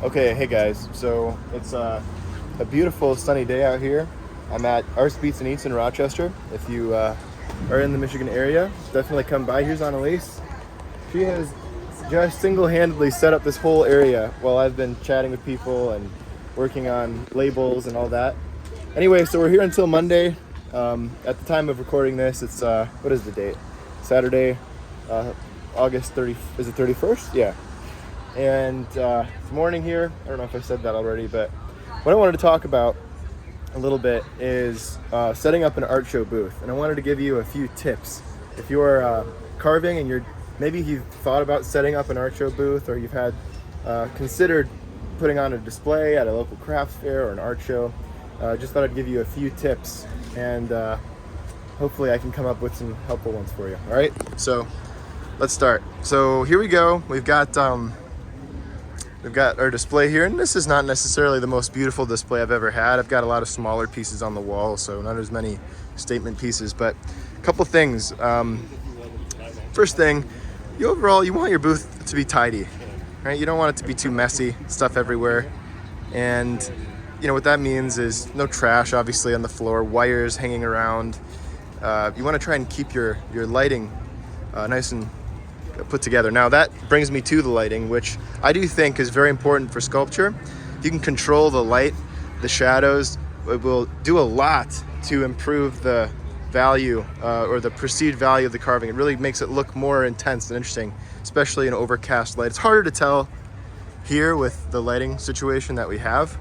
Okay, hey guys. So it's a beautiful sunny day out here. I'm at Arts Beats and Eats in Rochester. If you are in the Michigan area, definitely come by. Here's Annalise. She has just single-handedly set up this whole area while I've been chatting with people and working on labels and all that. Anyway, so we're here until Monday. At the time of recording this, it's what is the date? Saturday, August 30. Is it 31st? Yeah. And it's morning here. I don't know if I said that already, but what I wanted to talk about a little bit is setting up an art show booth. And I wanted to give you a few tips. If you're carving and maybe you've thought about setting up an art show booth, or you've had considered putting on a display at a local crafts fair or an art show, just thought I'd give you a few tips, and hopefully I can come up with some helpful ones for you. All right, so let's start. So here we go. We've got our display here, and this is not necessarily the most beautiful display I've ever had. I've got a lot of smaller pieces on the wall, so not as many statement pieces, but a couple things. First thing, you want your booth to be tidy, right? You don't want it to be too messy, stuff everywhere. And you know what that means is no trash, obviously, on the floor, wires hanging around. You want to try and keep your lighting nice and put together. Now that brings me to the lighting, which I do think is very important for sculpture. If you can control the light, the shadows, it will do a lot to improve the value or the perceived value of the carving. It really makes it look more intense and interesting, especially in overcast light. It's harder to tell here with the lighting situation that we have.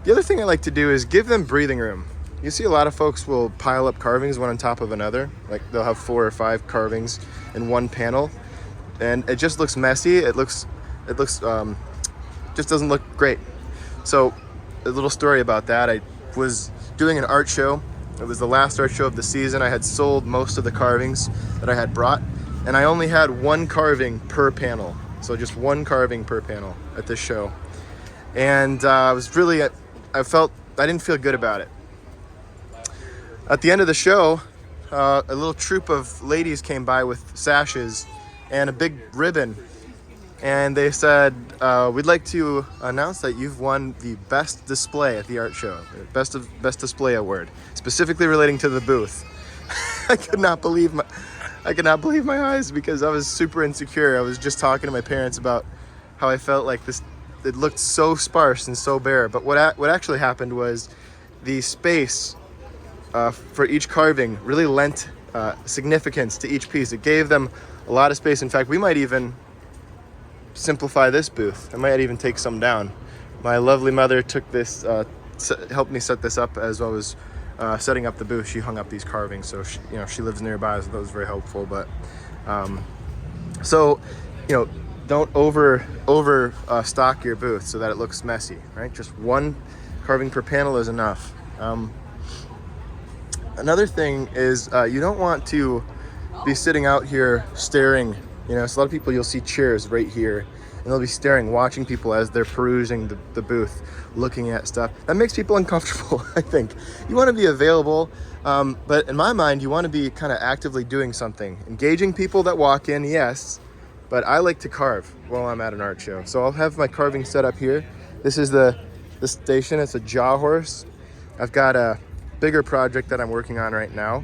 The other thing I like to do is give them breathing room. You see a lot of folks will pile up carvings one on top of another. Like they'll have 4 or 5 carvings in one panel, and it just looks messy. It looks just doesn't look great. So a little story about that. I was doing an art show. It was the last art show of the season. I had sold most of the carvings that I had brought, and I only had 1 carving per panel. So just 1 carving per panel at this show. And I didn't feel good about it. At the end of the show, a little troop of ladies came by with sashes and a big ribbon, and they said, we'd like to announce that you've won the best display at the art show, best display award, specifically relating to the booth. I could not believe my eyes, because I was super insecure. I was just talking to my parents about how I felt like it looked so sparse and so bare. But what actually happened was the space for each carving really lent significance to each piece. It gave them a lot of space. In fact, we might even simplify this booth. I might even take some down. My lovely mother took this, helped me set this up as I was setting up the booth. She hung up these carvings, so she lives nearby, so that was very helpful. But don't over stock your booth so that it looks messy, right? Just 1 carving per panel is enough. Another thing is you don't want to be sitting out here staring. So a lot of people, you'll see chairs right here, and they'll be staring, watching people as they're perusing the booth, looking at stuff. That makes people uncomfortable, I think. You want to be available, but in my mind, you want to be kind of actively doing something. Engaging people that walk in, yes, but I like to carve while I'm at an art show. So I'll have my carving set up here. This is the station. It's a jaw horse. I've got a bigger project that I'm working on right now,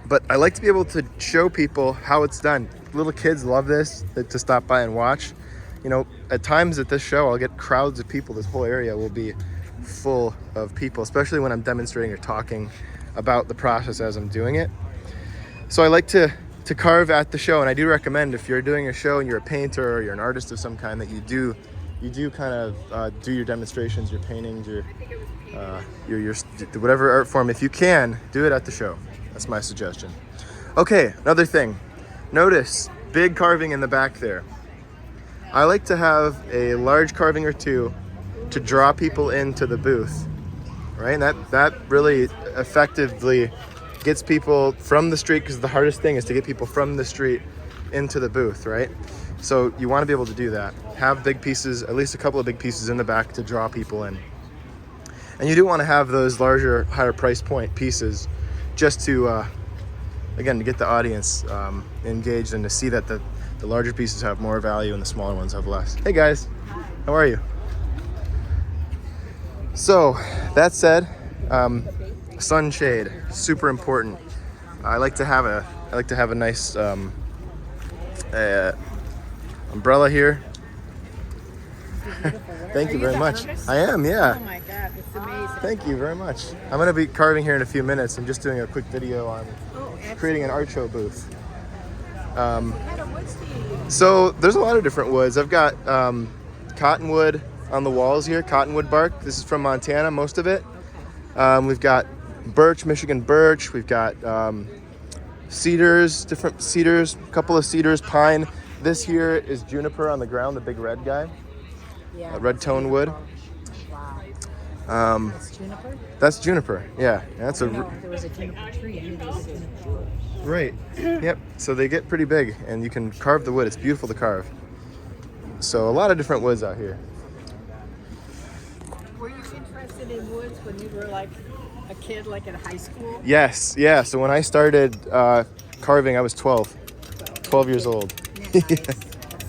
but I like to be able to show people how it's done. Little kids love this, to stop by and watch. At times at this show, I'll get crowds of people. This whole area will be full of people, especially when I'm demonstrating or talking about the process as I'm doing it. So I like to carve at the show, and I do recommend, if you're doing a show and you're a painter or you're an artist of some kind, that you do kind of do your demonstrations, your paintings, your whatever art form. If you can, do it at the show. That's my suggestion. Okay, another thing. Notice big carving in the back there. I like to have a large carving or 2 to draw people into the booth, right? And that really effectively gets people from the street, because the hardest thing is to get people from the street into the booth, right? So you want to be able to do that. Have big pieces, at least a couple of big pieces in the back to draw people in. And you do want to have those larger, higher price point pieces just to, again, to get the audience engaged, and to see that The larger pieces have more value and the smaller ones have less. Hey guys, how are you? So that said, sunshade, super important. I like to have a nice umbrella here. Thank you very much. I am, yeah. Oh my God, it's amazing. Thank you very much. I'm gonna be carving here in a few minutes. I'm just doing a quick video on creating an art show booth. So there's a lot of different woods. I've got cottonwood on the walls here, cottonwood bark. This is from Montana, most of it. We've got birch, Michigan birch. We've got cedars, different cedars, a couple of cedars, pine. This here is juniper on the ground, the big red guy. Yeah, Red tone wood. Wow. That's juniper? That's juniper, yeah. That's There was a juniper tree. And there was a juniper. Right. Yep. So they get pretty big, and you can carve the wood. It's beautiful to carve. So a lot of different woods out here. Were you interested in woods when you were like a kid, like in high school? Yes. Yeah. So when I started carving, I was 12 years old. Yeah, nice. Yeah.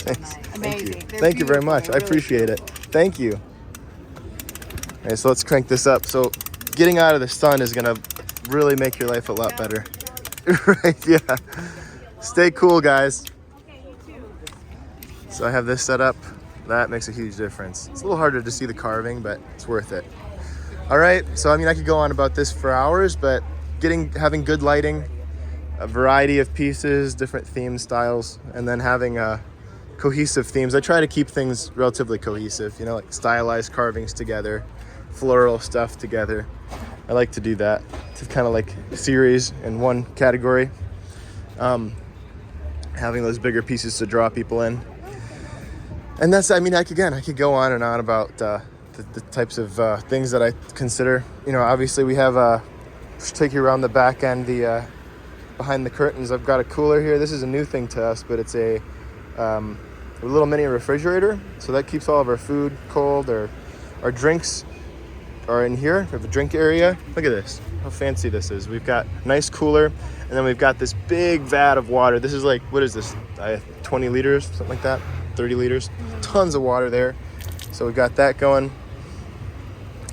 That's so nice. Amazing. Thank you very much. I appreciate it. Thank you. Okay, so let's crank this up. So getting out of the sun is gonna really make your life a lot better. Right, yeah. Stay cool, guys. Okay, you too. So I have this set up. That makes a huge difference. It's a little harder to see the carving, but it's worth it. All right, so I mean, I could go on about this for hours, but having good lighting, a variety of pieces, different theme styles, and then having cohesive themes. I try to keep things relatively cohesive, like stylized carvings together, floral stuff together. I like to do that. It's kind of like a series in one category. Having those bigger pieces to draw people in. And that's, I could go on and on about the types of things that I consider. Obviously we have, take you around the back end, behind the curtains. I've got a cooler here. This is a new thing to us, but it's a little mini refrigerator. So that keeps all of our food cold. Our drinks are in here. We have a drink area. Look at this, how fancy this is. We've got a nice cooler, and then we've got this big vat of water. This is like, what is this, 20 liters, something like that, 30 liters. Tons of water there. So we've got that going.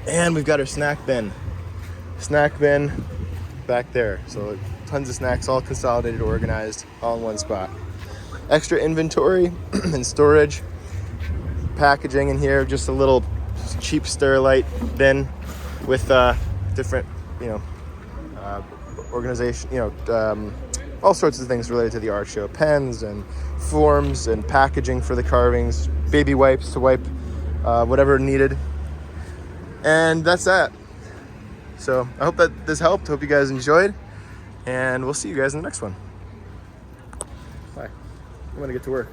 And we've got our snack bin back there. So tons of snacks, all consolidated, organized, all in one spot. Extra inventory and storage, packaging in here, just a little cheap Sterilite bin with different, organization, all sorts of things related to the art show. Pens and forms and packaging for the carvings, baby wipes to wipe whatever needed. And that's that. So I hope that this helped. Hope you guys enjoyed. And we'll see you guys in the next one. Bye. I'm gonna get to work.